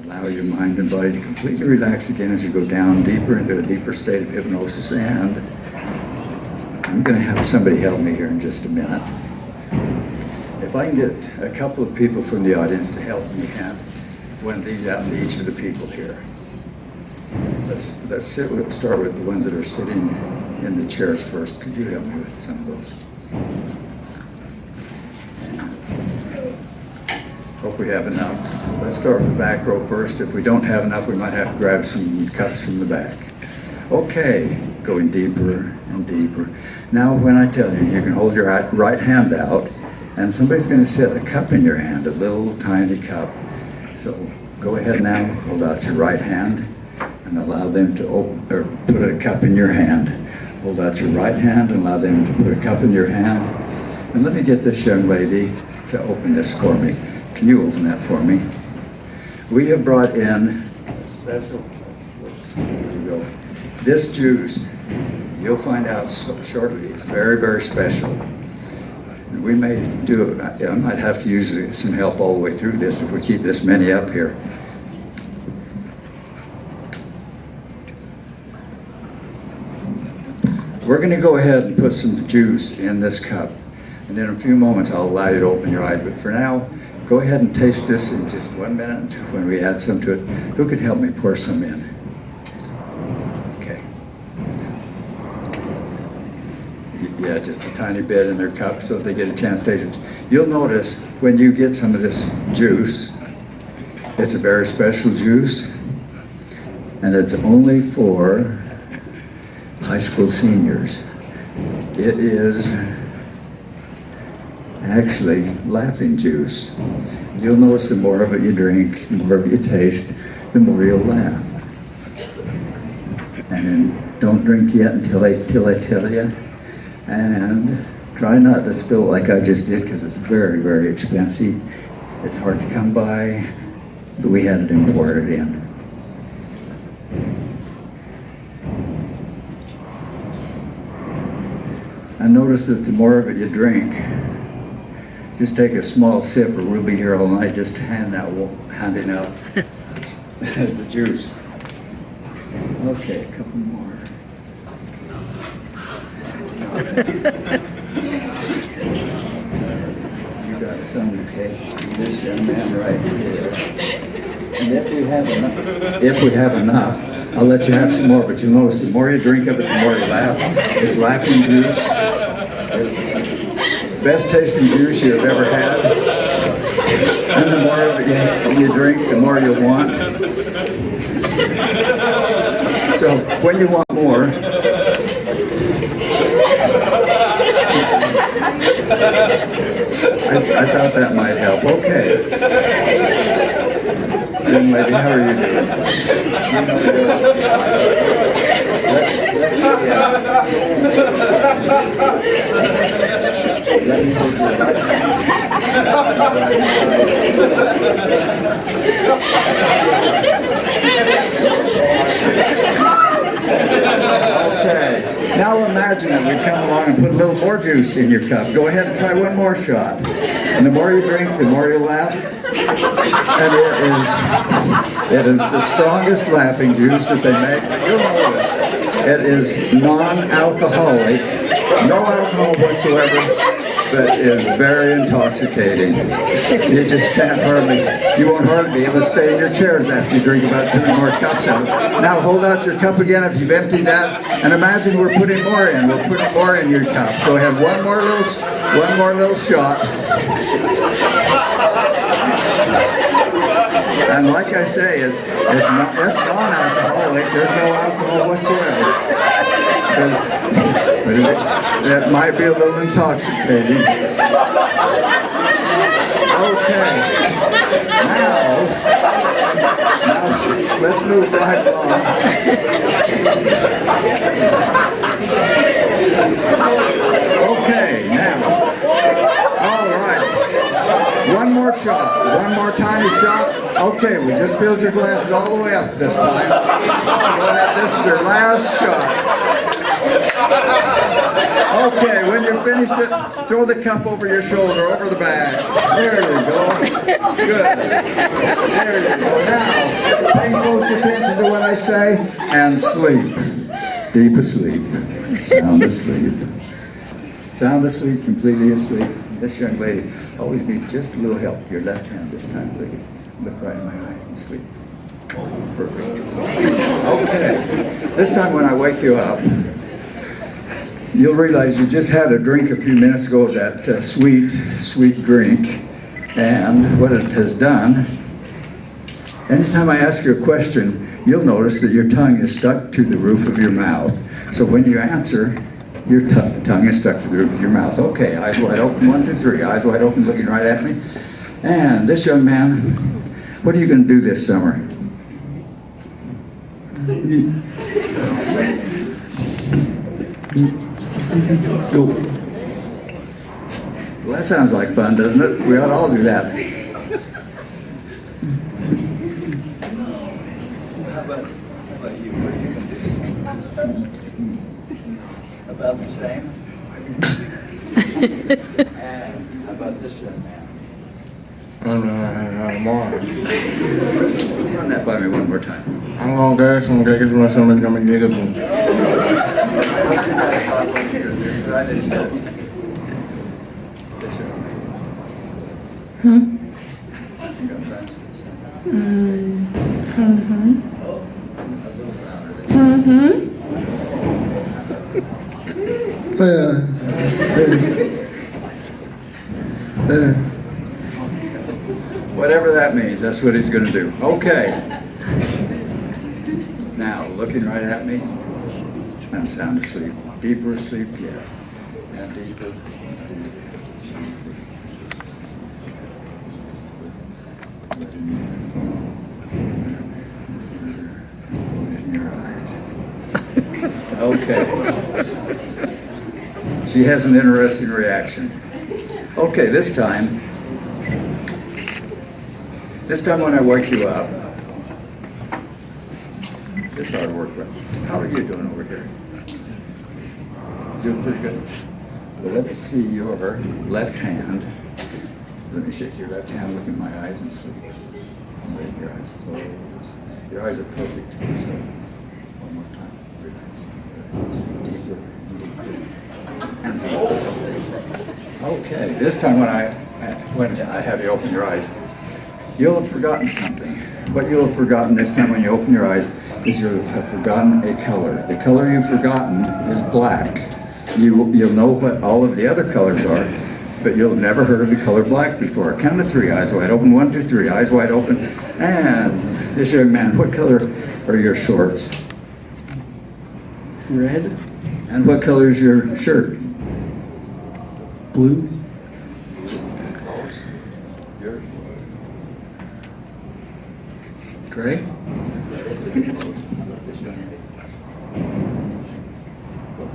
Allow your mind and body to completely relax again as you go down deeper into a deeper state of hypnosis. And I'm going to have somebody help me here in just a minute. If I can get a couple of people from the audience to help me hand one of these out to each of the people here. Let's start with the ones that are sitting in the chairs first. Could you help me with some of those? Hope we have enough. Let's start with the back row first. If we don't have enough, we might have to grab some cups from the back. Okay, going deeper and deeper. Now when I tell you, you can hold your right hand out, and somebody's going to set a cup in your hand, a little tiny cup. So go ahead now, hold out your right hand, and allow them to put a cup in your hand. Hold out your right hand and allow them to put a cup in your hand. And let me get this young lady to open this for me. Can you open that for me? We have brought in a special, here we go. This juice, you'll find out shortly, it's very, very special. We may do it, I might have to use some help all the way through this if we keep this many up here. We're going to go ahead and put some juice in this cup. And in a few moments I'll allow you to open your eyes. But for now, go ahead and taste this in just 1 minute when we add some to it. Who can help me pour some in? Okay. Yeah, just a tiny bit in their cup so they get a chance to taste it. You'll notice when you get some of this juice, it's a very special juice. And it's only for high school seniors. It is actually laughing juice. You'll notice the more of it you drink, the more of it you taste, the more you'll laugh. And then don't drink yet until I tell you. And try not to spill it like I just did because it's very, very expensive. It's hard to come by, but we had it imported in. I notice that the more of it you drink, just take a small sip or we'll be here all night just handing out the juice. Okay, a couple more. You got some, okay? This young man right here. And if we have enough, I'll let you have some more, but you'll notice the more you drink of it, the more you laugh. It's laughing juice. It's the best tasting juice you've ever had. And the more of it you drink, the more you'll want. So when you want more, I thought that might help. Okay. Young lady, how are you doing? Okay. Now imagine that we've come along and put a little more juice in your cup. Go ahead and try one more shot. And the more you drink, the more you laugh. And it is the strongest laughing juice that they make. You'll notice it is non-alcoholic, no alcohol whatsoever, but is very intoxicating. You just you won't hardly be able to stay in your chairs after you drink about 2 more cups of it. Now hold out your cup again if you've emptied that, and imagine we're putting more in. We're putting more in your cup. Go ahead, one more little shot. And like I say, it's non-alcoholic. There's no alcohol whatsoever. But it might be a little intoxicating. Okay. Now let's move right along. Okay, now. All right. One more shot. One more tiny shot. Okay, we just filled your glasses all the way up this time. Go ahead, this is your last shot. Okay, when you're finished it, throw the cup over your shoulder, over the bag. There you go. Good. There you go. Now, Pay close attention to what I say and sleep. Deep asleep. Sound asleep. Sound asleep, completely asleep. This young lady always needs just a little help. Your left hand this time, please. Look right in my eyes and sleep. Perfect. Okay. This time when I wake you up, you'll realize you just had a drink a few minutes ago of that sweet drink. And what it has done, anytime I ask you a question, you'll notice that your tongue is stuck to the roof of your mouth. So when you answer, your tongue is stuck to the roof of your mouth. Okay, eyes wide open, 1, 2, 3. Eyes wide open, looking right at me. And this young man, what are you going to do this summer? Go. Well, that sounds like fun, doesn't it? We ought to all do that. How about you? What are you going to do? About the same? And how about this young man? Run that by me one more time. I'm going to guess I'm going to get my son to get it. Whatever that means, that's what he's going to do. Okay. Now, looking right at me, and sound asleep. Deeper asleep, yeah. And deeper. Closing your eyes. Okay. She has an interesting reaction. Okay, this time when I wake you up, this ought to work well. How are you doing over here? Doing pretty good. Well, let me see your left hand. Let me shake your left hand, look in my eyes and sleep. Let your eyes close. Your eyes are perfect. So, one more time. Relax. Relax. Sleep deeper and deeper. Okay, this time when I have you open your eyes, you'll have forgotten something. What you'll have forgotten this time when you open your eyes is you'll have forgotten a color. The color you've forgotten is black. You'll know what all of the other colors are, but you'll have never heard of the color black before. Count to 3, eyes wide open. 1, 2, 3, eyes wide open. And this young man, what color are your shorts? Red. And what color is your shirt? Blue. Yours? Gray?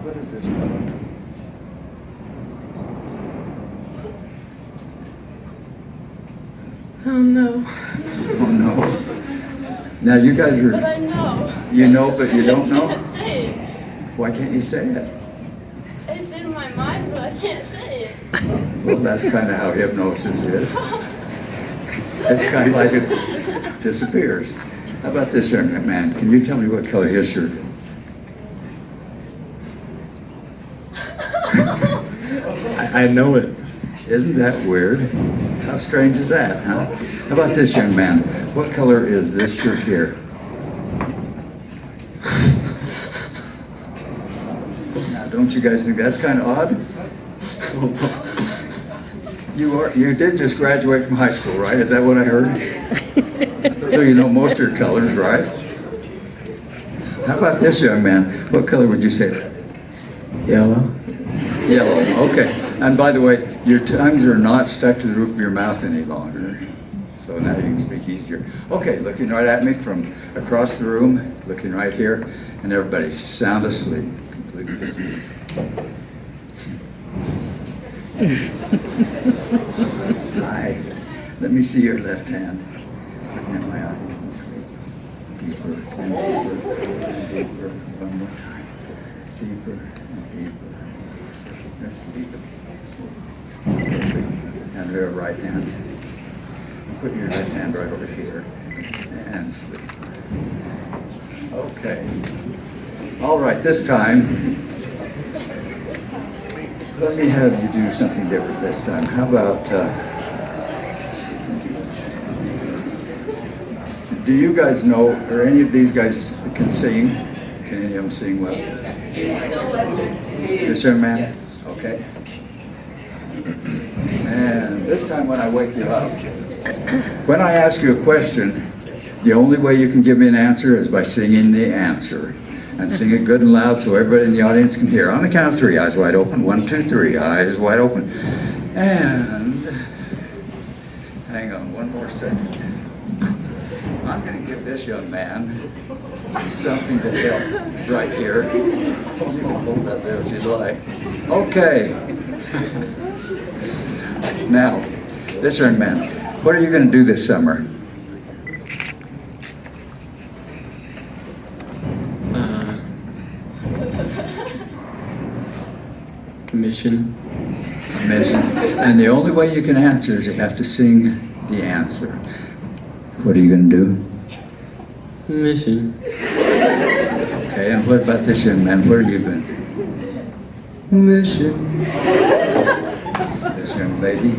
What is this color? Oh no. Oh no. Now you guys are. But I know. You know, but you don't know? I can't say it. Why can't you say it? It's in my mind, but I can't say it. Well, that's kind of how hypnosis is. It's kind of like it disappears. How about this young man? Can you tell me what color his shirt is? I know it. Isn't that weird? How strange is that, huh? How about this young man? What color is this shirt here? Now, don't you guys think that's kind of odd? You did just graduate from high school, right? Is that what I heard? So you know most of your colors, right? How about this young man? What color would you say? Yellow. Yellow, okay. And by the way, your tongues are not stuck to the roof of your mouth any longer. So now you can speak easier. Okay, looking right at me from across the room, looking right here, and everybody sound asleep, completely asleep. Hi. Let me see your left hand. Looking at my eyes and sleep. Deeper and deeper and deeper. One more time. Deeper and deeper. And sleep. And your right hand. Put your left hand right over here and sleep. Okay. All right, this time, let me have you do something different this time. How about, do you guys know, or any of these guys can sing? Can any of them sing well? This young man? Yes. Okay. And this time when I wake you up, when I ask you a question, the only way you can give me an answer is by singing the answer. And sing it good and loud so everybody in the audience can hear. On the count of 3, eyes wide open. 1, 2, 3, eyes wide open. And hang on one more second. I'm going to give this young man something to help right here. You can hold that there if you'd like. Okay. Now, this young man, what are you going to do this summer? Mission. Mission. And the only way you can answer is you have to sing the answer. What are you going to do? Mission. Okay, and what about this young man? Where are you going? Mission. This young lady,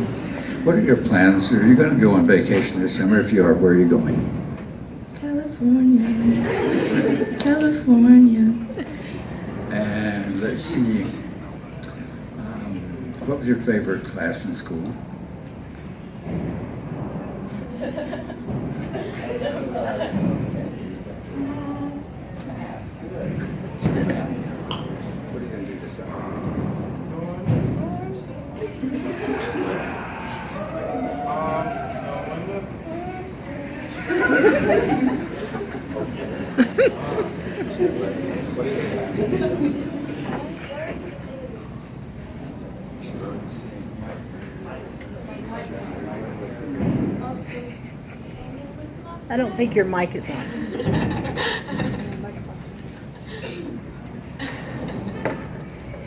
what are your plans? Are you going to go on vacation this summer? If you are, where are you going? California. California. And let's see. What was your favorite class in school? What are you going to do this summer? I don't think your mic is on.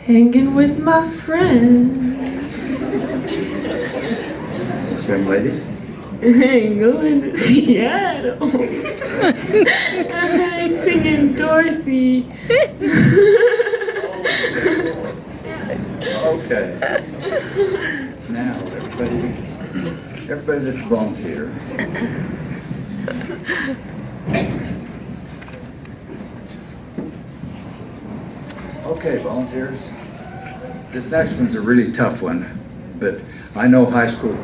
Hanging with my friends. This young lady? And going to Seattle. I'm singing Dorothy. Okay. Now, everybody that's volunteer. Okay, volunteers. This next one's a really tough one, but I know high school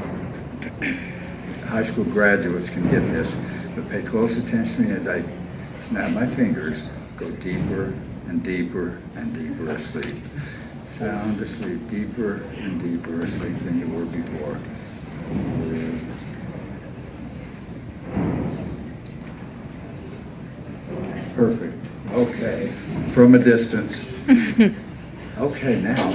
graduates can get this, but pay close attention to me as I snap my fingers, go deeper and deeper and deeper asleep. Sound asleep, deeper and deeper asleep than you were before. Perfect. Okay. From a distance. Okay, now.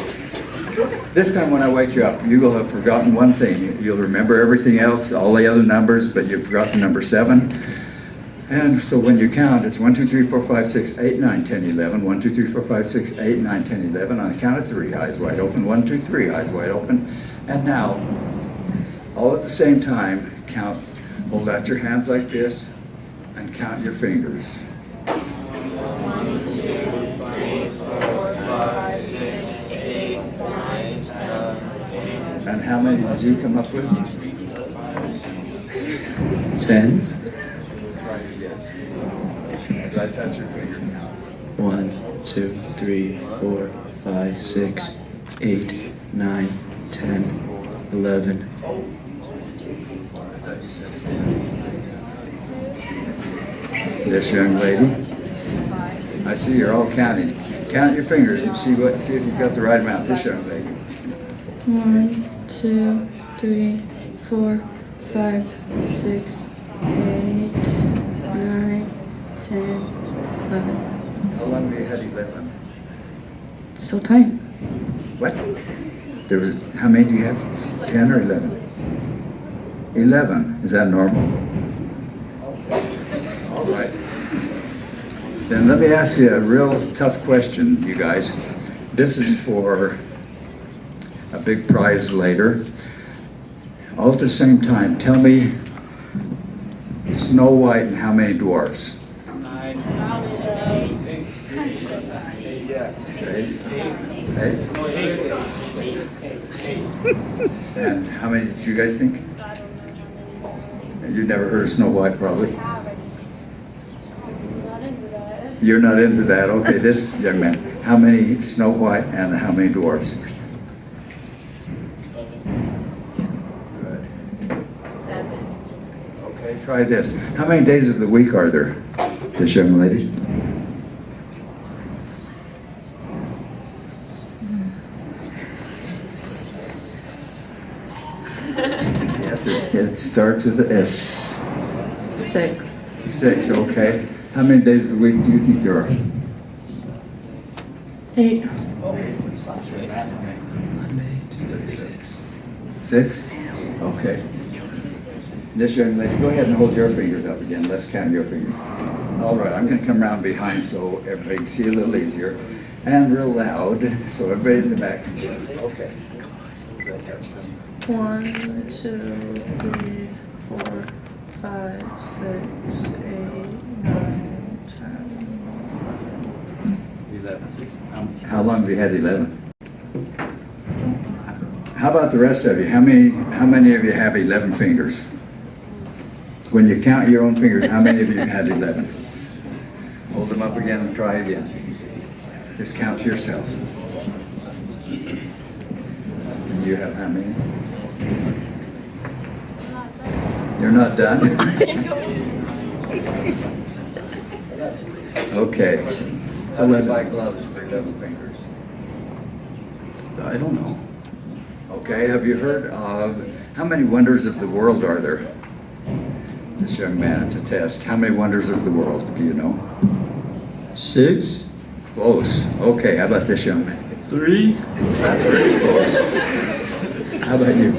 This time when I wake you up, you will have forgotten one thing. You'll remember everything else, all the other numbers, but you've forgot the number 7. And so when you count, it's 1, 2, 3, 4, 5, 6, 8, 9, 10, 11. 1, 2, 3, 4, 5, 6, 8, 9, 10, 11. On the count of 3, eyes wide open. 1, 2, 3, eyes wide open. And now, all at the same time, count. Hold out your hands like this and count your fingers. 1, 2, 3, 4, 5, 6, 8, 9, 10. And how many did you come up with? 10. As I touch your finger now. 1, 2, 3, 4, 5, 6, 8, 9, 10, 11. This young lady. I see you're all counting. Count your fingers and see if you've got the right amount. This young lady. 1, 2, 3, 4, 5, 6, 8, 9, 10, 11. How long have you had 11? Still time. What? There was, how many do you have? 10 or 11? 11. Is that normal? All right. Then let me ask you a real tough question, you guys. This is for a big prize later. All at the same time, tell me Snow White and how many dwarfs? 9. Eight? And how many did you guys think? I don't know how many. You've never heard of Snow White, probably? I'm not into that. You're not into that. Okay, this young man. How many Snow White and how many dwarfs? Good. 7. Okay, try this. How many days of the week are there, this young lady? Yes, it starts with an S. 6. 6, okay. How many days of the week do you think there are? 8. Monday, Tuesday, 6. 6? Okay. This young lady, go ahead and hold your fingers up again. Let's count your fingers. All right, I'm going to come around behind so everybody can see a little easier. And real loud, so everybody in the back can hear. Okay. As I touch them. 1, 2, 3, 4, 5, 6, 8, 9, 10. 11. How long have you had 11? How about the rest of you? How many of you have 11 fingers? When you count your own fingers, how many of you had 11? Hold them up again and try again. Just count yourself. And you have how many? You're not done? Okay. How many like gloves for 11 fingers? I don't know. Okay, have you heard of, how many wonders of the world are there? This young man, it's a test. How many wonders of the world do you know? 6. Close. Okay, how about this young man? 3. That's very close. How about you?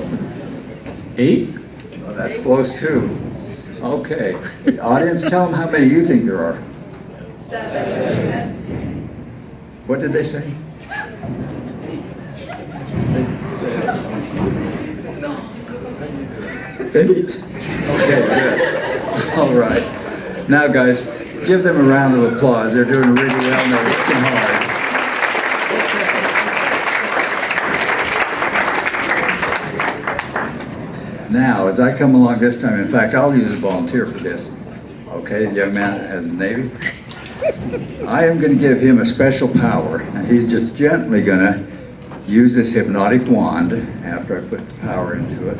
8. Oh, that's close too. Okay. Audience, tell them how many you think there are. 7. What did they say? 8. Okay, good. All right. Now, guys, give them a round of applause. They're doing really well and they're working hard. Now, as I come along this time, in fact, I'll use a volunteer for this. Okay, the young man has a Navy. I am going to give him a special power, and he's just gently going to use this hypnotic wand after I put the power into it.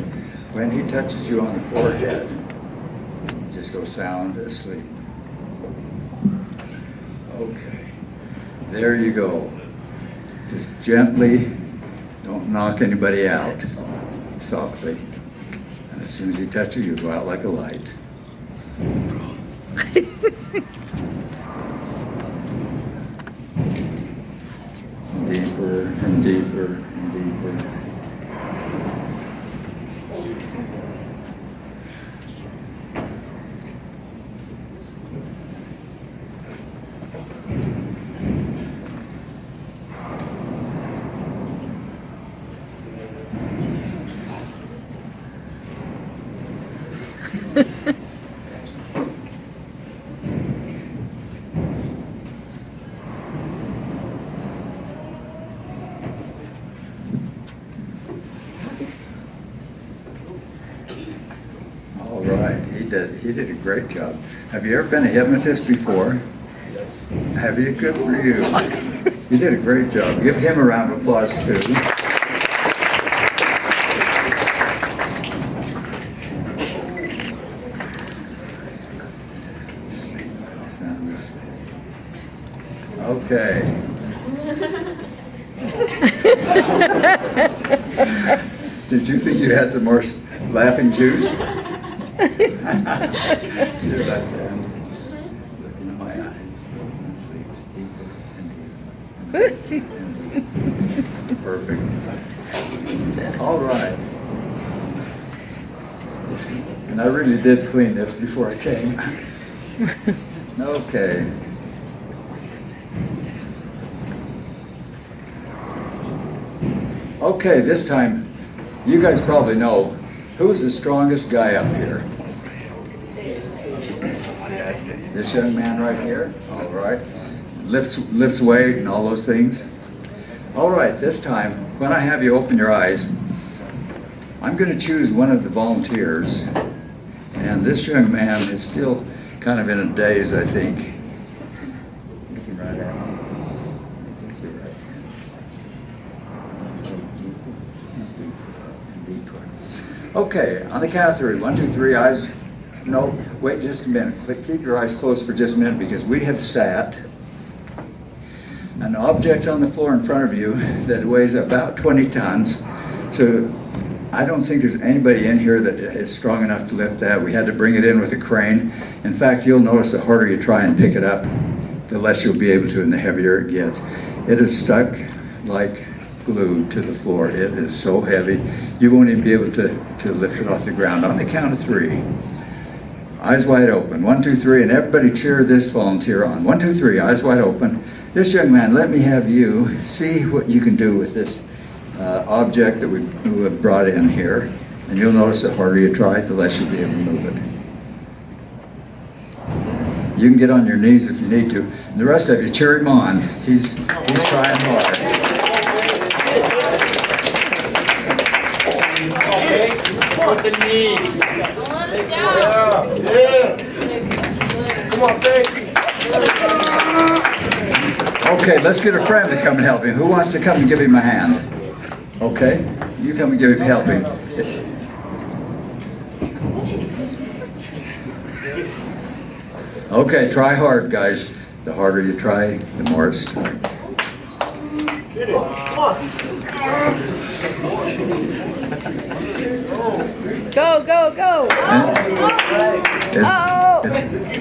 When he touches you on the forehead, you just go sound asleep. Okay, there you go. Just gently, don't knock anybody out, softly. And as soon as he touches you, go out like a light. Deeper and deeper and deeper. All right, he did a great job. Have you ever been a hypnotist before? Have you? Good for you. You did a great job. Give him a round of applause too. Sleep, sound asleep. Okay. Did you think you had some more laughing juice? You're left hand. Look into my eyes and sleep deeper and deeper and deeper. Perfect. All right. And I really did clean this before I came. Okay. Okay, this time, you guys probably know who's the strongest guy up here. This young man right here. All right. lifts weight and all those things. All right, this time, when I have you open your eyes, I'm going to choose one of the volunteers. And this young man is still kind of in a daze, I think. Looking right at me. Take your right hand. Stay deeper and deeper and deeper. Okay, on the count of 3. 1, 2, 3, eyes. No, wait just a minute. Keep your eyes closed for just a minute because we have sat an object on the floor in front of you that weighs about 20 tons. So I don't think there's anybody in here that is strong enough to lift that. We had to bring it in with a crane. In fact, you'll notice the harder you try and pick it up, the less you'll be able to and the heavier it gets. It is stuck like glued to the floor. It is so heavy, you won't even be able to lift it off the ground. On the count of 3, eyes wide open. 1, 2, 3, and everybody cheer this volunteer on. 1, 2, 3, eyes wide open. This young man, let me have you see what you can do with this object that we have brought in here. And you'll notice the harder you try, the less you'll be able to move it. You can get on your knees if you need to. And the rest of you, cheer him on. He's trying hard. Put the knee. Don't let us down. Come on, baby. Okay, let's get a friend to come and help him. Who wants to come and give him a hand? Okay, you come and give him help him. Okay, try hard, guys. The harder you try, the more it's stuck. Come on. Go, go, go.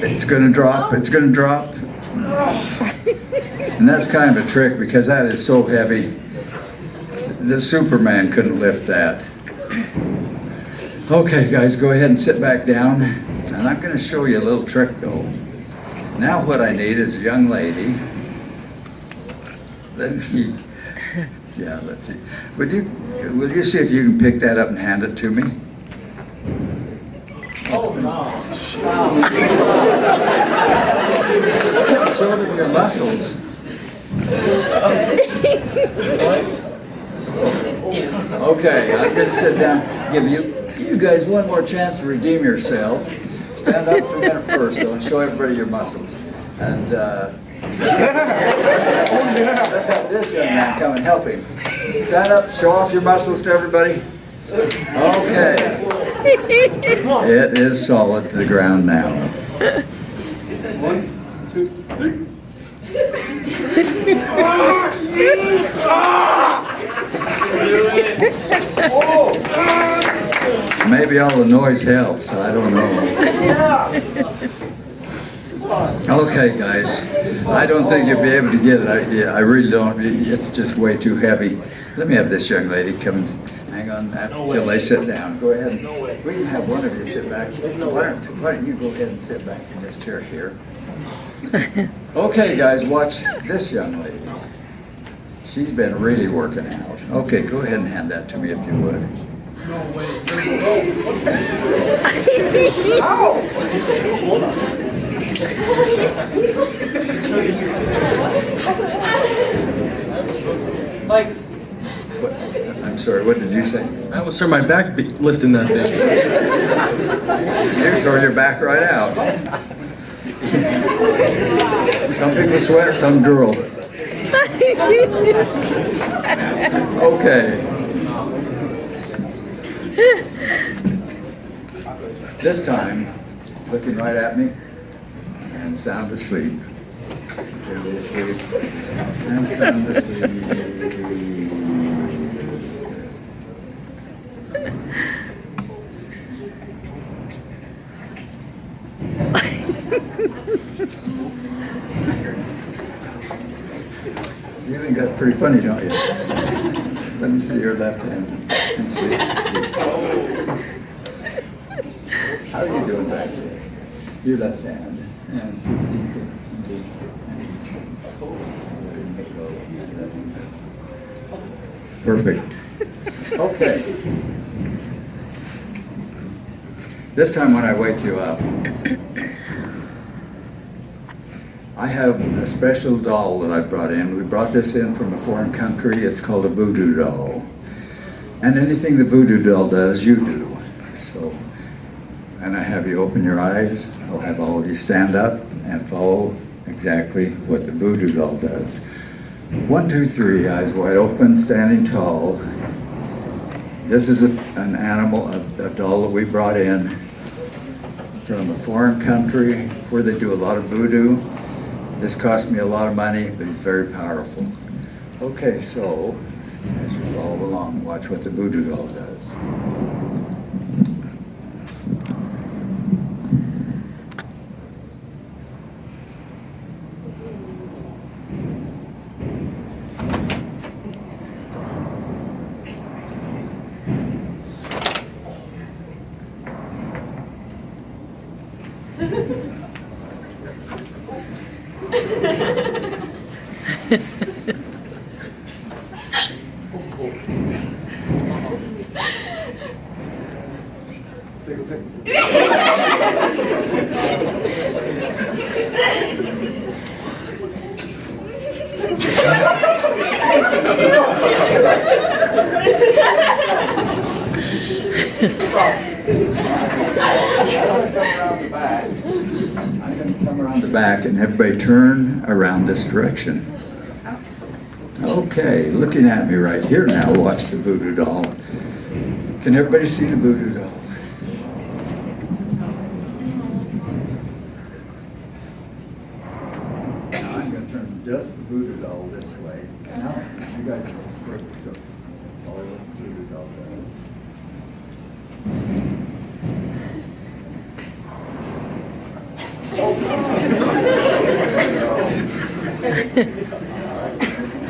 It's going to drop. It's going to drop. And that's kind of a trick because that is so heavy. The Superman couldn't lift that. Okay, guys, go ahead and sit back down. And I'm going to show you a little trick, though. Now what I need is a young lady. Let me, yeah, let's see. Will you see if you can pick that up and hand it to me? Oh, no. Show them your muscles. Okay, I'm going to sit down, give you guys one more chance to redeem yourself. Stand up for a minute first, though, and show everybody your muscles. And let's have this young man come and help him. Stand up, show off your muscles to everybody. Okay. It is solid to the ground now. 1, 2, 3. Maybe all the noise helps, I don't know. Okay, guys, I don't think you'll be able to get it. I really don't. It's just way too heavy. Let me have this young lady come and hang on until they sit down. Go ahead. We can have one of you sit back. Why don't you go ahead and sit back in this chair here? Okay, guys, watch this young lady. She's been really working out. Okay, go ahead and hand that to me if you would. No way. Like, I'm sorry, what did you say? I will start my back lifting that thing. You throw your back right out. Some people sweat, some drool. Okay. This time, looking right at me, and sound asleep. Everybody asleep. And sound asleep. You think that's pretty funny, don't you? Let me see your left hand and sleep. How are you doing back there? Your left hand and sleep deeper and deeper and deeper. Letting it go, letting it go. Perfect. Okay. This time when I wake you up, I have a special doll that I brought in. We brought this in from a foreign country. It's called a voodoo doll. And anything the voodoo doll does, you do. So, and I have you open your eyes. I'll have all of you stand up and follow exactly what the voodoo doll does. 1, 2, 3, eyes wide open, standing tall. This is an animal, a doll that we brought in from a foreign country where they do a lot of voodoo. This cost me a lot of money, but he's very powerful. Okay, so as you follow along, watch what the voodoo doll does. I'm going to come around the back and everybody turn around this direction. Okay, looking at me right here now, watch the voodoo doll. Can everybody see the voodoo doll? Now I'm going to turn just the voodoo doll this way. Now, you guys are perfect, so follow what the voodoo doll does.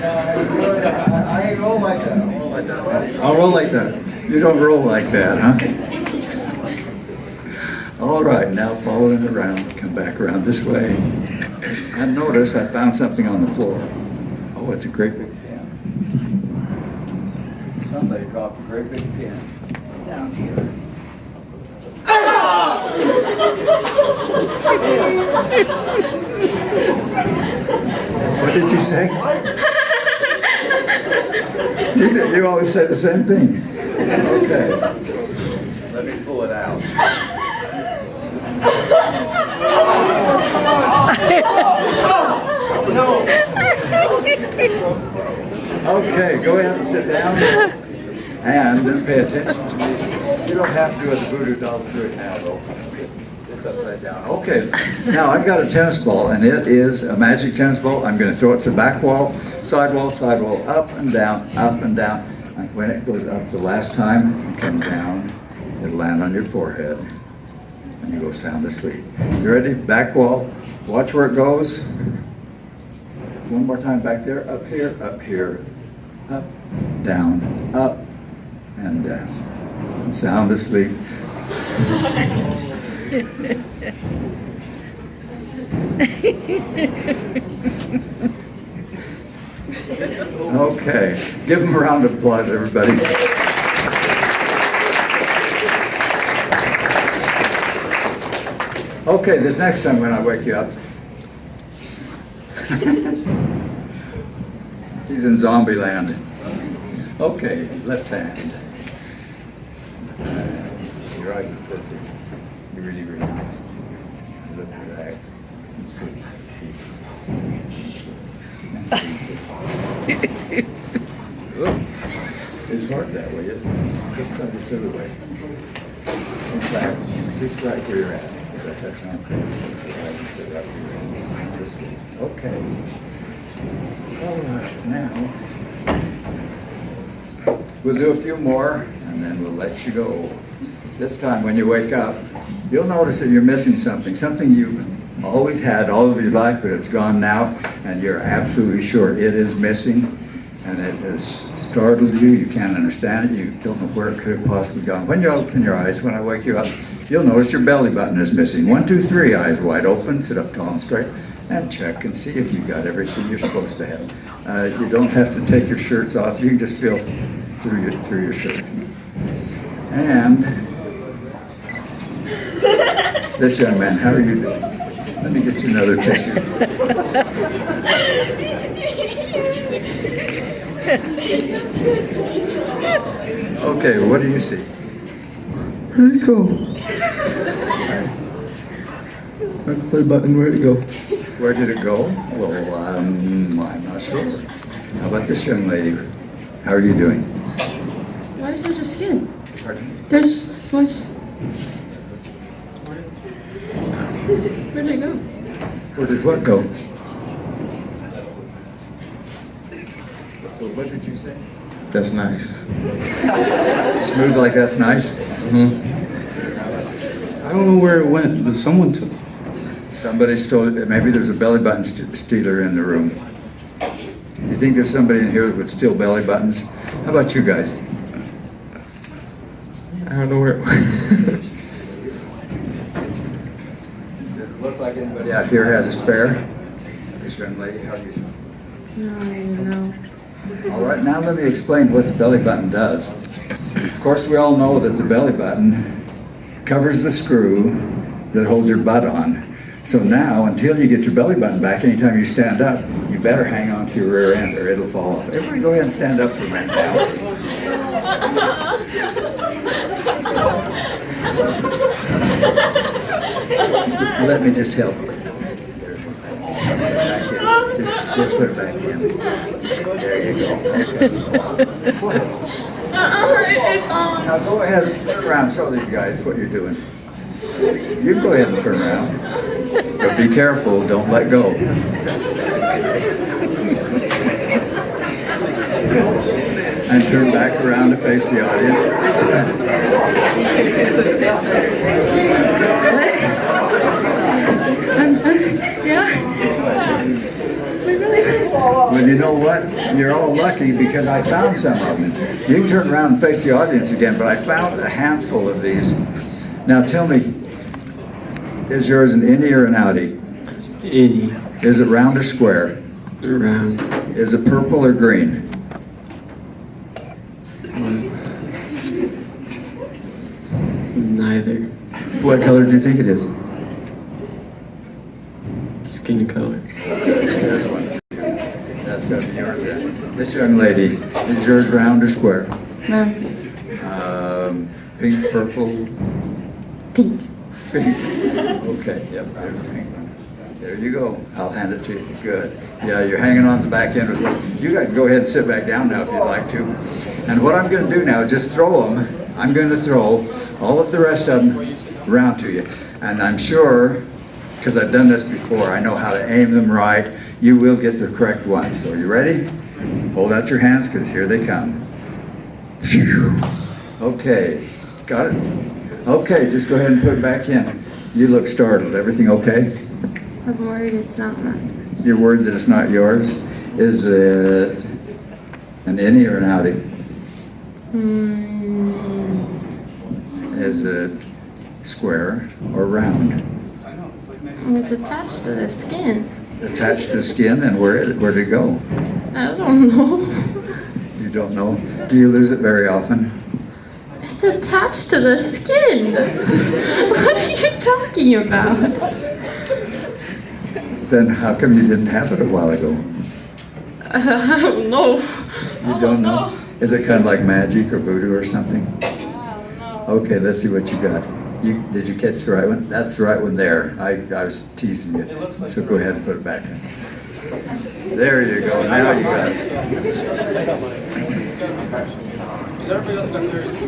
I ain't roll like that. I'll roll like that. I'll roll like that. You don't roll like that, huh? All right, now following around, come back around this way. And notice I found something on the floor. Oh, it's a great big pin. Somebody dropped a great big pin down here. What did you say? You always say the same thing. Okay. Let me pull it out. Okay, go ahead and sit down. And then pay attention to me. You don't have to do as a voodoo doll to do it now, though. It's upside down. Okay, now I've got a tennis ball, and it is a magic tennis ball. I'm going to throw it to the back wall, side wall, up and down, up and down. And when it goes up the last time and comes down, it'll land on your forehead, and you go sound asleep. You ready? Back wall. Watch where it goes. One more time back there. Up here, up, down, up, and down. And sound asleep. Okay, give them a round of applause, everybody. Okay, this next time when I wake you up, he's in zombie land. Okay, left hand. Your eyes are perfect. You're really relaxed. You look relaxed. You can sleep deep. It's hard that way, isn't it? Just try this other way. In fact, just right where you're at. As I touch on for you, sit right where you're at. Just sleep. Okay. All right, now we'll do a few more, and then we'll let you go. This time when you wake up, you'll notice that you're missing something you've always had all of your life, but it's gone now, and you're absolutely sure it is missing, and it has startled you. You can't understand it. You don't know where it could have possibly gone. When you open your eyes, when I wake you up, you'll notice your belly button is missing. 1, 2, 3, eyes wide open, sit up tall and straight, and check and see if you got everything you're supposed to have. You don't have to take your shirts off. You can just feel through your shirt. And this young man, how are you doing? Let me get you another tissue. Okay, what do you see? Where'd it go? That play button, where'd it go? Where did it go? Well, I'm not sure. How about this young lady? How are you doing? Why is there just skin? Pardon? What's... Where'd it go? Where did what go? Well, what did you say? That's nice. Smooth like that's nice? I don't know where it went, but someone took it. Somebody stole it. Maybe there's a belly button stealer in the room. Do you think there's somebody in here that would steal belly buttons? How about you guys? I don't know where it went. Does it look like anybody out here has a spare? This young lady, how do you No. All right, now let me explain what the belly button does. Of course, we all know that the belly button covers the screw that holds your butt on. So now, until you get your belly button back, anytime you stand up, you better hang on to your rear end or it'll fall off. Everybody go ahead and stand up for a minute now. Let me just help you. Just put it back in. There you go. It's on. Now go ahead and turn around, show these guys what you're doing. You can go ahead and turn around. But be careful, don't let go. And turn back around to face the audience. Well, you know what? You're all lucky because I found some of them. You can turn around and face the audience again, but I found a handful of these. Now tell me, is yours an innie or an outie? Innie. Is it round or square? Around. Is it purple or green? Neither. What color do you think it is? Skin color. There's one. That's got to be yours then. This young lady, is yours round or square? Pink, purple? Pink. Pink. Okay, yep, there's a pink one. There you go. I'll hand it to you. Good. Yeah, you're hanging on the back end. You guys go ahead and sit back down now if you'd like to. And what I'm going to do now is just throw them. I'm going to throw all of the rest of them around to you. And I'm sure, because I've done this before, I know how to aim them right. You will get the correct one. So you ready? Hold out your hands because here they come. Phew. Okay. Got it? Okay, just go ahead and put it back in. You look startled. Everything okay? I'm worried it's not mine. You're worried that it's not yours? Is it an innie or an outie? Is it square or round? It's attached to the skin. Attached to the skin, and where'd it go? I don't know. You don't know? Do you lose it very often? It's attached to the skin. What are you talking about? Then how come you didn't have it a while ago? I don't know. You don't know? Is it kind of like magic or voodoo or something? Okay, let's see what you got. Did you catch the right one? That's the right one there. I was teasing you. So go ahead and put it back in. There you go. Now you got it.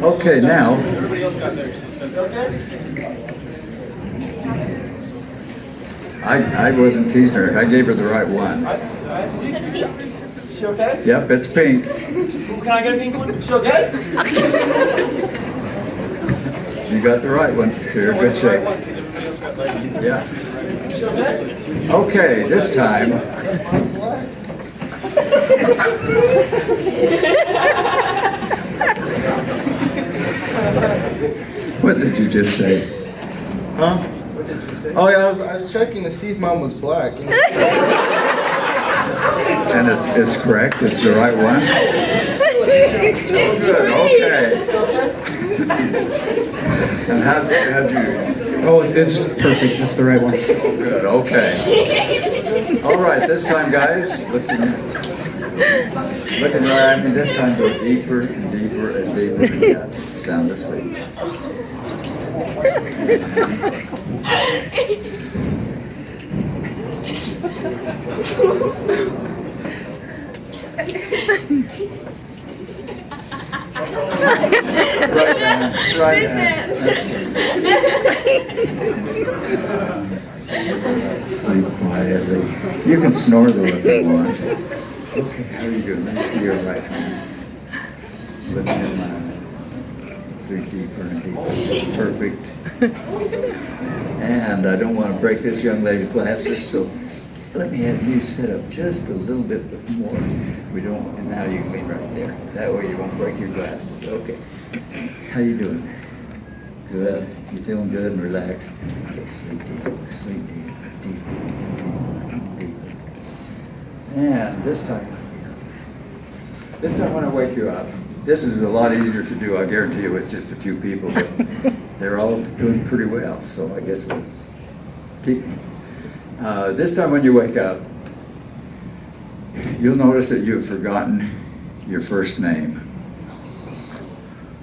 Okay, now. I wasn't teasing her. I gave her the right one. Is it pink? Is she okay? Yep, it's pink. Can I get a pink one? Is she okay? You got the right one, so you're in good shape. Yeah. Is she okay? Okay, this time. What did you just say? Huh? What did you say? Oh yeah, I was checking to see if mine was black. And it's correct. It's the right one. Good. Okay. And how'd you? Oh, it's perfect. That's the right one. Good, okay. All right, this time, guys, looking right at me, this time go deeper and deeper and deeper and yet sound asleep. Right hand. That's sleep quietly. You can snore though if you want. Okay, how are you doing? Let me see your right hand. Looking in my eyes. Sleep deeper and deeper. Perfect. And I don't want to break this young lady's glasses, so let me have you sit up just a little bit more. We don't, and now you can lean right there. That way you won't break your glasses. Okay. How you doing? Good. You feeling good and relaxed? Okay, sleep deeper, deeper, deeper. And this time when I wake you up, this is a lot easier to do, I guarantee you, with just a few people, but they're all doing pretty well, so I guess we'll keep. This time when you wake up, you'll notice that you've forgotten your first name.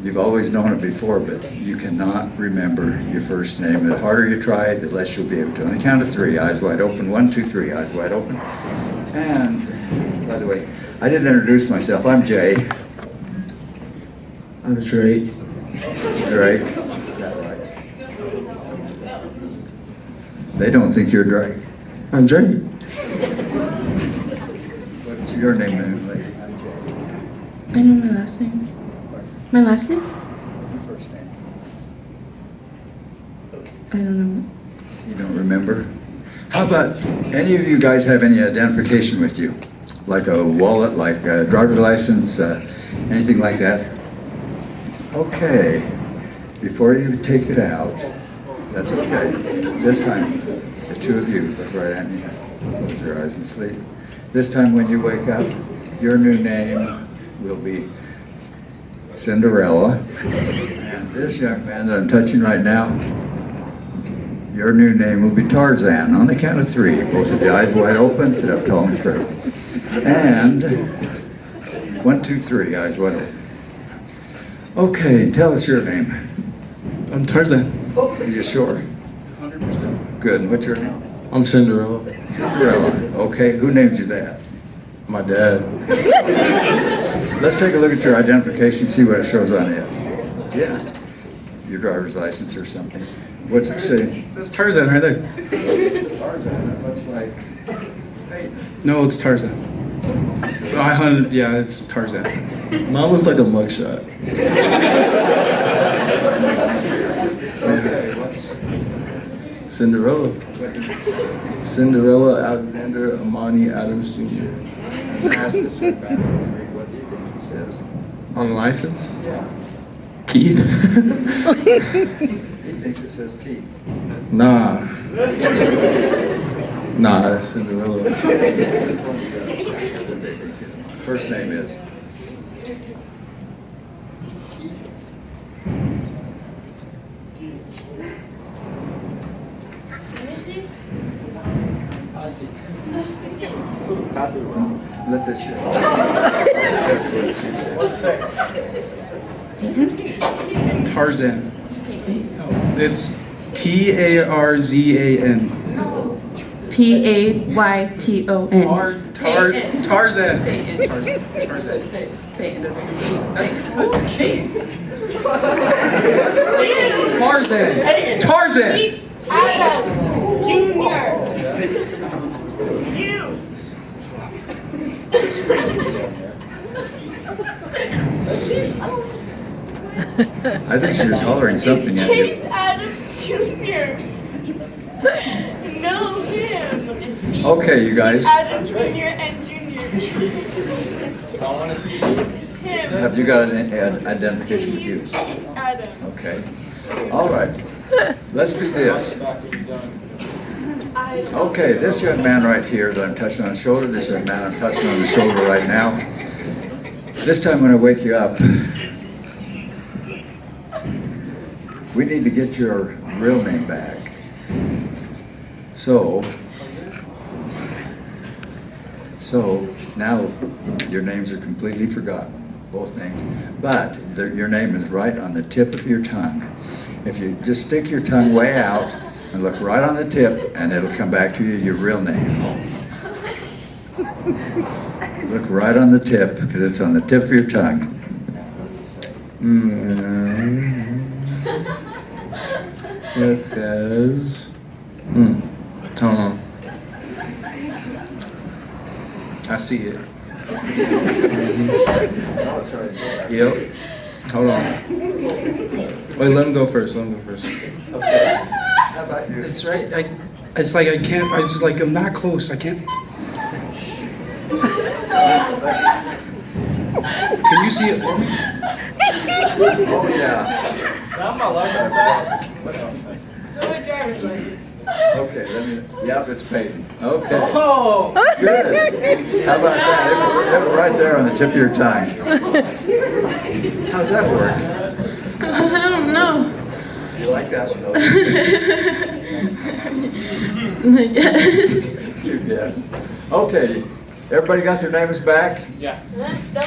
You've always known it before, but you cannot remember your first name. The harder you try, the less you'll be able to. On the count of 3, eyes wide open. 1, 2, 3, eyes wide open. And, by the way, I didn't introduce myself. I'm Jay. I'm Drake. Drake. Is that right? They don't think you're Drake. I'm Drake. What's your name, lady? I'm Jay. I know my last name. My last name? Your first name. I don't know. You don't remember? How about any of you guys have any identification with you? Like a wallet, like a driver's license, anything like that? Okay. Before you take it out, that's okay. This time, the two of you look right at me. Close your eyes and sleep. This time when you wake up, your new name will be Cinderella. And this young man that I'm touching right now, your new name will be Tarzan. On the count of 3, both of the eyes wide open, sit up tall and straight. And 1, 2, 3, eyes wide open. Okay, tell us your name. I'm Tarzan. Are you sure? 100%. Good. And what's your name? I'm Cinderella. Cinderella. Okay, who named you that? My dad. Let's take a look at your identification, see what it shows on it. Yeah. Your driver's license or something. What's it say? That's Tarzan right there. Tarzan. That looks like. Hey. No, it's Tarzan. Yeah, it's Tarzan. Mine looks like a mugshot. Okay, what's Cinderella. Cinderella Alexander Amani Adams Jr. ask this one back to 3. What do you think it says? On the license? Yeah. Keith. He thinks it says Pete. Nah. Nah, that's Cinderella. First name is. Let this show. What's it say? Tarzan. It's Tarzan. Payton. Tarzan. Tarzan. Payton. Who's Kate? Tarzan. Tarzan. Adam Jr. You. I think she was hollering something at you. Kate Adams Jr. Know him. Okay, you guys. Adam Jr. and Jr. I want to see you. Him. Have you got an identification with you? Adam. Okay. All right. Let's do this. Okay, this young man right here that I'm touching on the shoulder, this young man I'm touching on the shoulder right now. This time when I wake you up, we need to get your real name back. So now your names are completely forgotten, both names, but your name is right on the tip of your tongue. If you just stick your tongue way out and look right on the tip, and it'll come back to you, your real name. Look right on the tip, because it's on the tip of your tongue. It says, hold on. I see it. Yep. Hold on. Wait, let him go first. How about you? It's right. It's like I can't. I just like I'm not close. I can't. Can you see it for me? Oh, yeah. I'm not liking that. Go with driver's license. Okay, yep, it's Peyton. Okay. Oh! Good. How about that? It was right there on the tip of your tongue. How's that work? I don't know. You like that one, though? Yes. Yes. Okay, everybody got their names back? Yeah.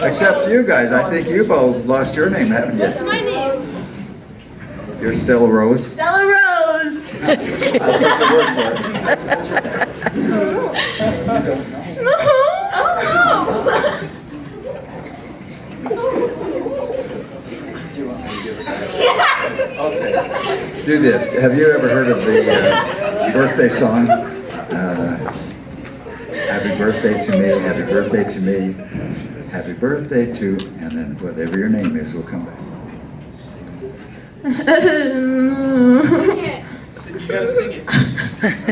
Except you guys. I think you've all lost your name, haven't you? What's my name? You're Stella Rose. Stella Rose. I'll take your word for it. No. Okay. Do this. Have you ever heard of the birthday song? Happy birthday to me, happy birthday to me, happy birthday to, and then whatever your name is will come back. You gotta sing it. That's how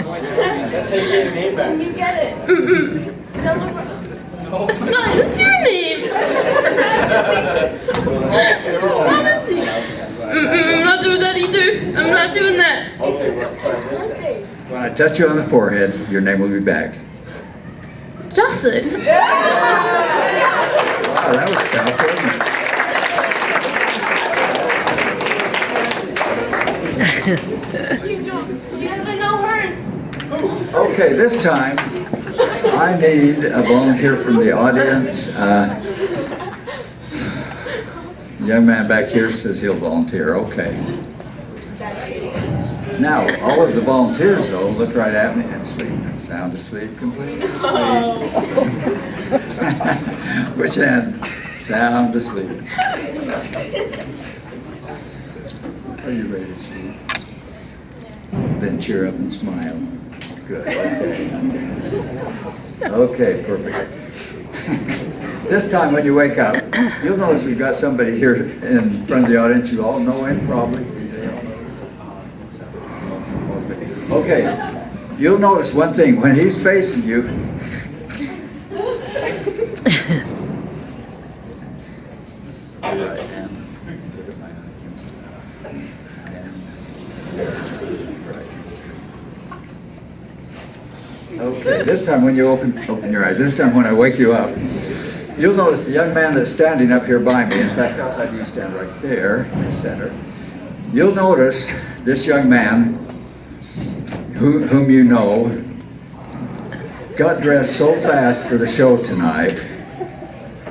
you get your name back. You get it. Stella Rose. It's not. It's your name. Honestly. I'm not doing that either. I'm not doing that. Okay, well, try this. When I touch you on the forehead, your name will be back. Jocelyn. Wow, that was tough, wasn't She doesn't know hers. it? Okay, this time, I need a volunteer from the audience. Young man back here says he'll volunteer. Okay. Now, all of the volunteers, though, look right at me and sleep. Sound asleep, completely asleep. Which end? Sound asleep. Are you ready to sleep? Then cheer up and smile. Good. Okay, perfect. This time when you wake up, you'll notice we've got somebody here in front of the audience. You all know him probably. Okay, you'll notice one thing. When he's facing you, right hand, look at my eyes and stuff. Okay, this time when you open your eyes, this time when I wake you up, you'll notice the young man that's standing up here by me. In fact, I'll have you stand right there in the center. You'll notice this young man, whom you know, got dressed so fast for the show tonight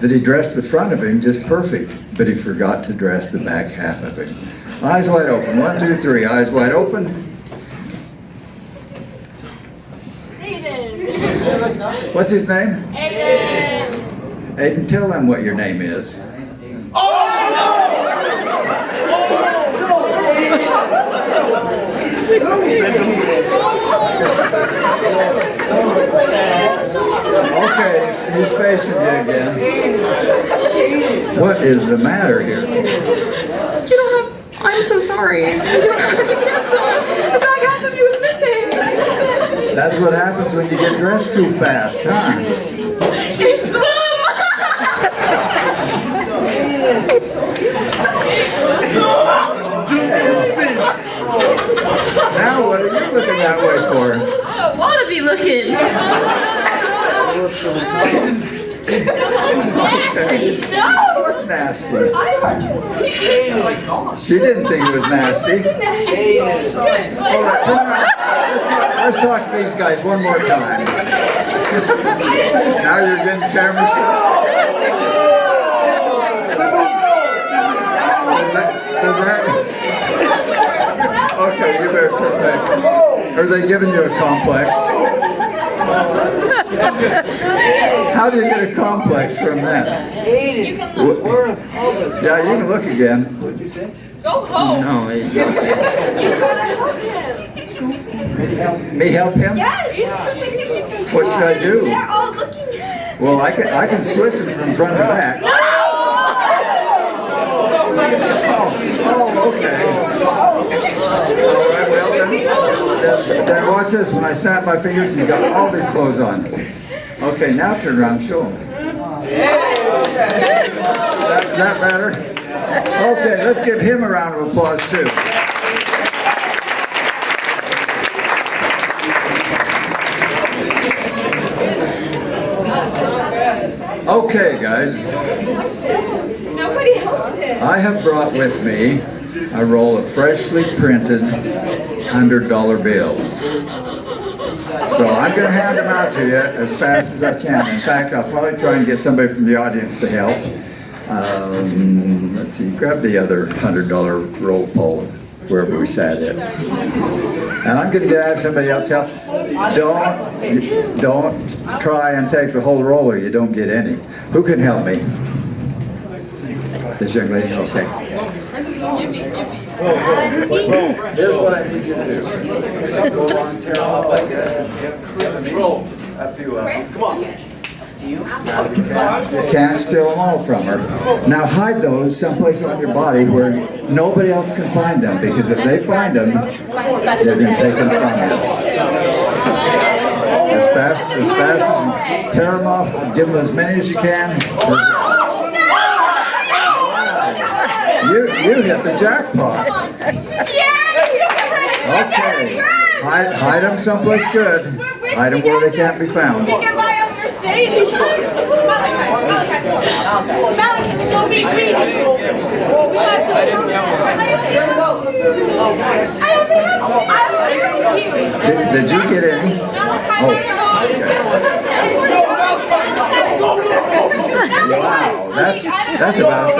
that he dressed the front of him just perfect, but he forgot to dress the back half of him. Eyes wide open. 1, 2, 3. Eyes wide open. Aiden. What's his name? Aiden. Aiden, tell them what your name is. Okay, he's facing you again. What is the matter here? You don't have. I'm so sorry. You don't have any pants on. The back half of you is missing. That's what happens when you get dressed too fast, huh? It's boom. Now what are you looking that way for? I don't want to be looking. No! What's nasty? It's like gone. She didn't think it was nasty. All right, turn around. Let's talk to these guys one more time. Now you're getting the camera. Does that? Okay, you better turn back. Are they giving you a complex? How do you get a complex from that? You can look. Yeah, you can look again. What'd you say? Go home. No, You gotta help him. Me help him? Yes! What should I do? They're all looking at him. Well, I can switch them from front to back. Oh, okay. All right, well then watch this. When I snap my fingers, he's got all these clothes on. Okay, now turn around and show him. That better? Okay, let's give him a round of applause too. Okay, guys. Nobody helped him. I have brought with me a roll of freshly printed $100 bills. So I'm going to hand them out to you as fast as I can. In fact, I'll probably try and get somebody from the audience to help. Let's see, grab the other $100 roll, Paul, wherever we sat in. And I'm going to have somebody else help. Don't try and take the whole roll or you don't get any. Who can help me? This young lady will say. Here's what I need you to do. Go along, tear them up like this, and roll a few of them. Come on. You can't steal them all from her. Now hide those someplace on your body where nobody else can find them, because if they find them, they're going to take them from you. As fast as you tear them off, give them as many as you can. You hit the jackpot. Okay. Hide them someplace good. Hide them where they can't be found. We can buy a Mercedes. Malachi, don't be greedy. Did you get any? Oh. Wow, that's about $1,000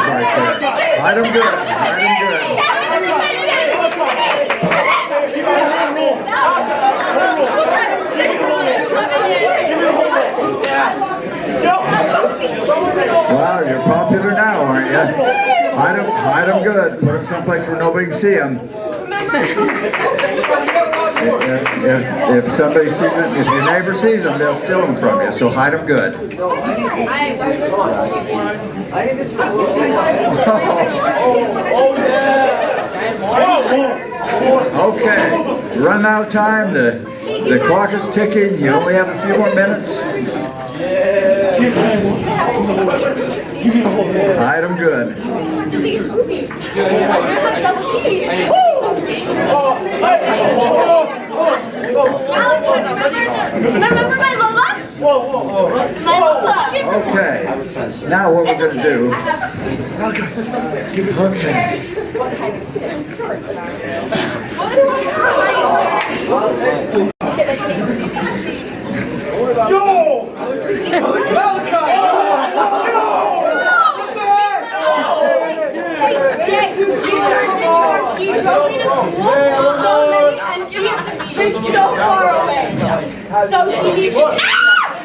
right there. Hide them good. Hide them good. Wow, you're popular now, aren't you? Hide them good. Put them someplace where nobody can see them. If somebody sees it, if your neighbor sees them, they'll steal them from you. So hide them good. Okay, run out of time. The clock is ticking. You only have a few more minutes. Hide them good. Remember my Lola? My Lola. Okay, now what we're going to do. Okay. She's so far away. So she needs to.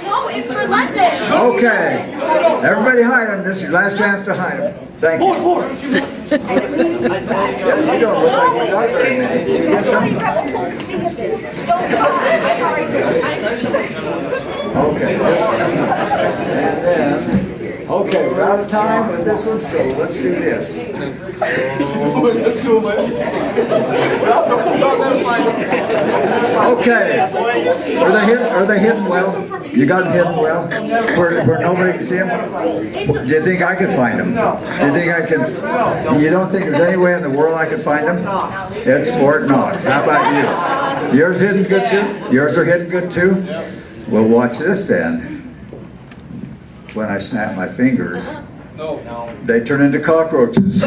No, it's for London. Okay, everybody hide them. This is your last chance to hide them. Thank you. You don't look like you got very many. Did you get some? Okay, and then, okay, we're out of time with this one, so let's do this. Okay, are they hidden well? You got them hidden well? Where nobody can see them? Do you think I could find them? Do you think I can? You don't think there's any way in the world I could find them? It's Fort Knox. How about you? Yours hidden good too? Yours are hidden good too? Well, watch this then. when I snap my fingers, No. they turn into cockroaches.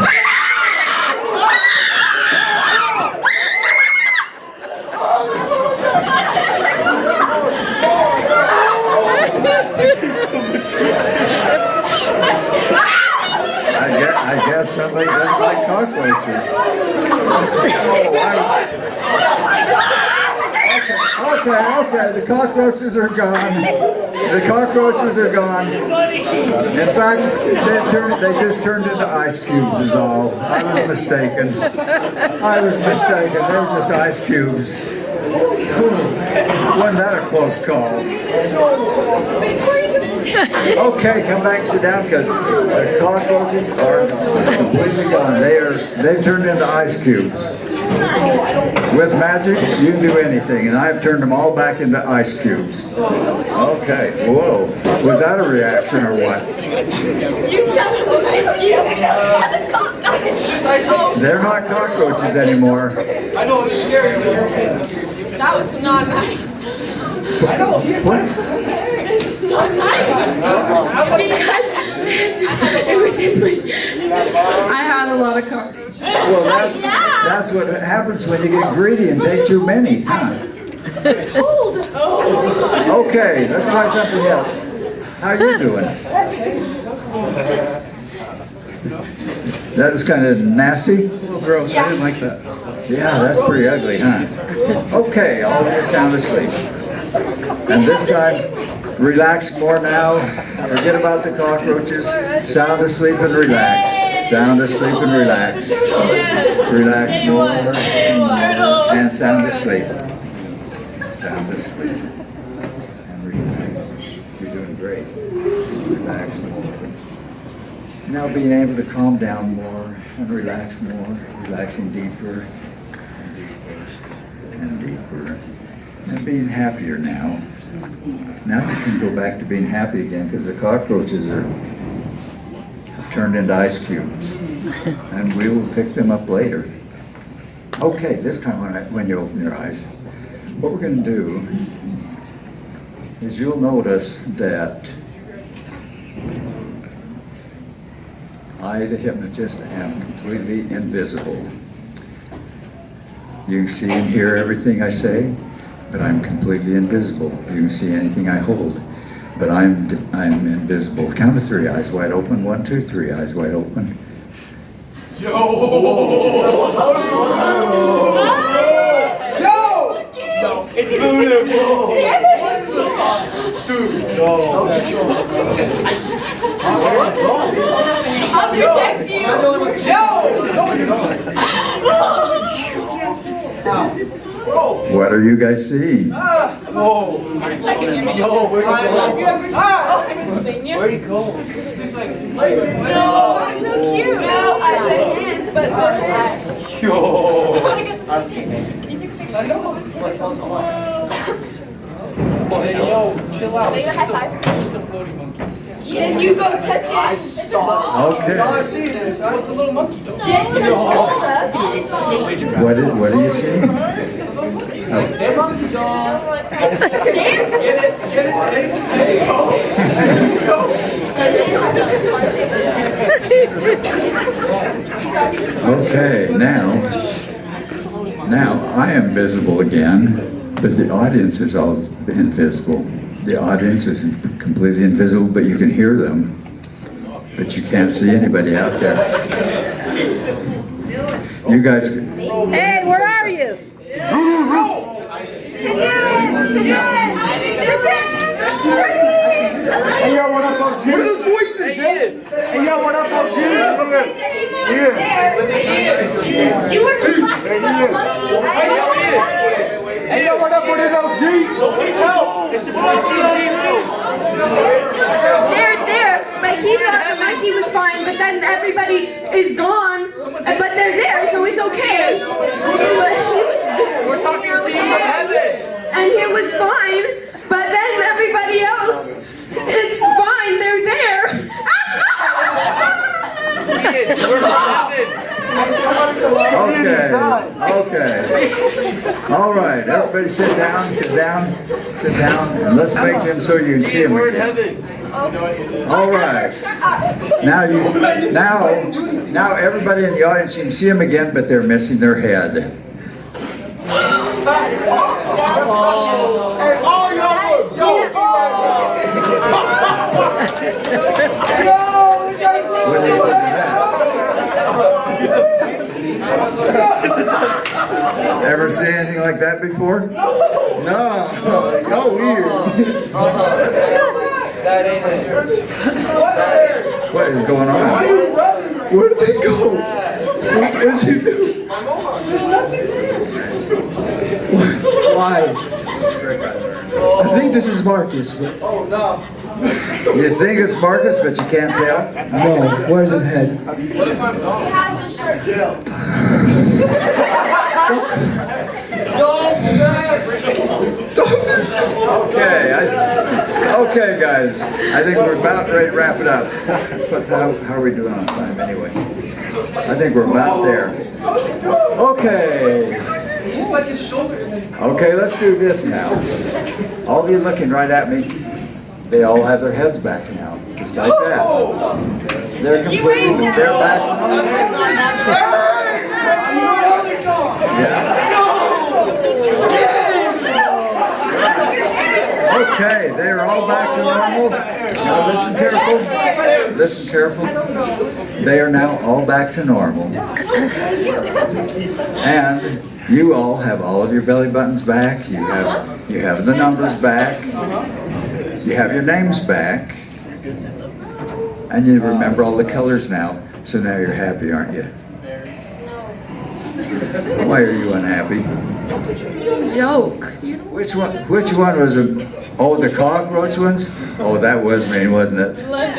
I guess somebody doesn't like cockroaches. Okay, the cockroaches are gone. The cockroaches are gone. In fact, they just turned into ice cubes is all. I was mistaken. They were just ice cubes. Wasn't that a close call? Okay, come back and sit down because the cockroaches are completely gone. They've turned into ice cubes. With magic, you can do anything, and I've turned them all back into ice cubes. Okay, whoa. Was that a reaction or what? You sound like ice cube. They're not cockroaches anymore. I know, it's scary. That was not nice. I know. What? It's not nice. Because it was in my. I had a lot of cockroaches. Well, that's what happens when you get greedy and take too many. Okay, let's try something else. How you doing? That was kind of nasty. A little gross. I didn't like that. Yeah, that's pretty ugly, huh? Okay, all of you sound asleep. And this time, relax more now. Forget about the cockroaches. Sound asleep and relax. Sound asleep and relax. Relax more and sound asleep. Sound asleep and relax. You're doing great. Relax more. Now being able to calm down more and relax more, relaxing deeper and deeper, and being happier now. Now we can go back to being happy again because the cockroaches are turned into ice cubes, and we will pick them up later. Okay, this time when you open your eyes, what we're going to do is you'll notice that I, the hypnotist, am completely invisible. You can see and hear everything I say, but I'm completely invisible. You can see anything I hold, but I'm invisible. Count to 3, eyes wide open. 1, 2, 3, eyes wide open. It's voodoo. I'll protect you. What are you guys seeing? Whoa. Yo, where'd he go? No, it's so cute. No, I have the hands, but the head. Yo. I guess it's not cute. Can you take a picture? I know. Oh, hey, yo, chill out. Say a high five. It's just a floating monkey. Then you go touch it. It's a ball. Okay. All I see is, it's a little monkey though. Yeah, you told us. What are you seeing? Okay, now I am visible again, but the audience is all invisible. The audience is completely invisible, but you can hear them, but you can't see anybody out there. You guys, Hey, where are you? What are those voices, Bill? You were the black monkey. Hey, yo, what up with it, OG? It's your boy GG, They're there, but he thought the monkey was fine, but then everybody is gone, but they're there, so it's okay. But he was just, We're talking to you from heaven. and it was fine, but then everybody else, it's fine, they're there. We're from heaven. Okay, okay. All right, everybody sit down, sit down, sit down, and let's make them so you can see them again. All right. Now everybody in the audience, you can see them again, but they're missing their head. What do you think of that? Ever seen anything like that before? No. Oh, weird. What is going on? Where did they go? What did you do? Why? I think this is Marcus. But... You think it's Marcus, but you can't tell? No, where's his head? He has a shirt. Okay, guys. I think we're about ready to wrap it up. But how are we doing on time anyway? I think we're about there. Okay. Okay, let's do this now. All of you looking right at me, they all have their heads back now, just like that. They're completely, they're back. Yeah. Okay, they're all back to normal. Now listen careful. Listen careful. They are now all back to normal. And you all have all of your belly buttons back. You have the numbers back. You have your names back. And you remember all the colors now. So now you're happy, aren't you? Why are you unhappy? Joke. Which one was it? Oh, the cockroach ones? Oh, that was mean, wasn't it? Well,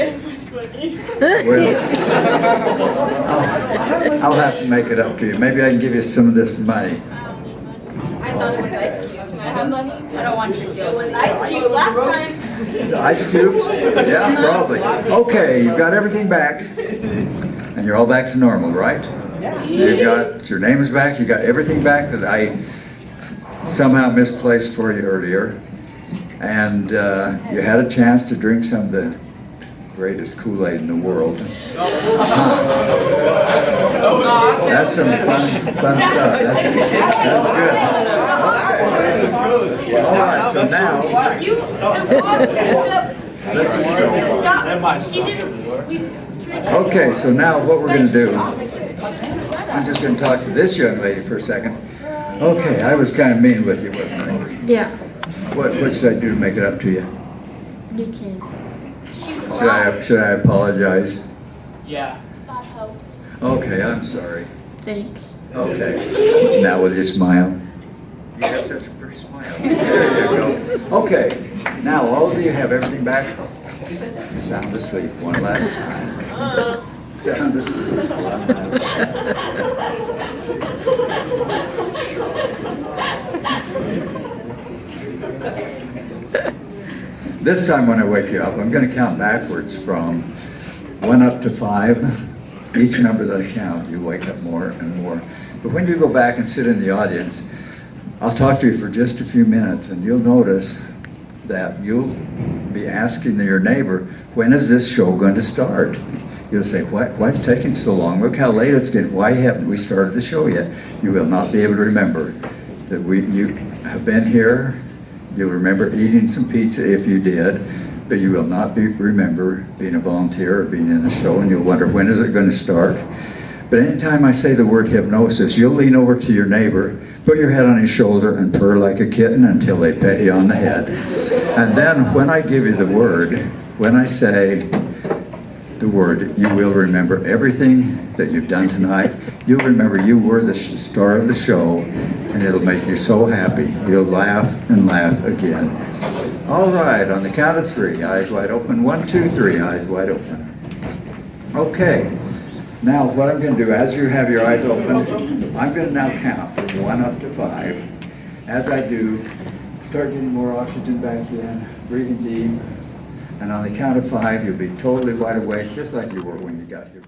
I'll have to make it up to you. Maybe I can give you some of this money. I thought it was ice cubes. Can I have money? I don't want you to. It was ice cubes last time. Ice cubes? Yeah, probably. Okay, you've got everything back. And you're all back to normal, right? You've got your names back. You got everything back that I somehow misplaced for you earlier. And you had a chance to drink some of the greatest Kool-Aid in the world. That's some fun stuff. That's good. Okay. All right, so now let's go. Okay, so now what we're going to do, I'm just going to talk to this young lady for a second. Okay, I was kind of mean with you, wasn't I? Yeah. What should I do to make it up to you? You can. Should I apologize? Yeah. Okay, I'm sorry. Thanks. Okay. Now will you smile? You have such a pretty smile. There you go. Okay. Now all of you have everything back. Sound asleep one last time. Sound asleep one last time. This time when I wake you up, I'm going to count backwards from 1 up to 5. Each number that I count, you wake up more and more. But when you go back and sit in the audience, I'll talk to you for just a few minutes, and you'll notice that you'll be asking your neighbor, when is this show going to start? You'll say, why's taking so long? Look how late it's getting. Why haven't we started the show yet? You will not be able to remember that you have been here. You'll remember eating some pizza if you did, but you will not remember being a volunteer or being in a show, and you'll wonder, when is it going to start? But anytime I say the word hypnosis, you'll lean over to your neighbor, put your head on his shoulder, and purr like a kitten until they pet you on the head. And then when I give you the word, when I say the word, you will remember everything that you've done tonight. You'll remember you were the star of the show, and it'll make you so happy. You'll laugh and laugh again. All right, on the count of 3, eyes wide open. 1, 2, 3, eyes wide open. Okay, now what I'm going to do, as you have your eyes open, I'm going to now count from 1 up to 5. As I do, start getting more oxygen back in, breathing deep, and on the count of 5, you'll be totally wide awake, just like you were when you got here.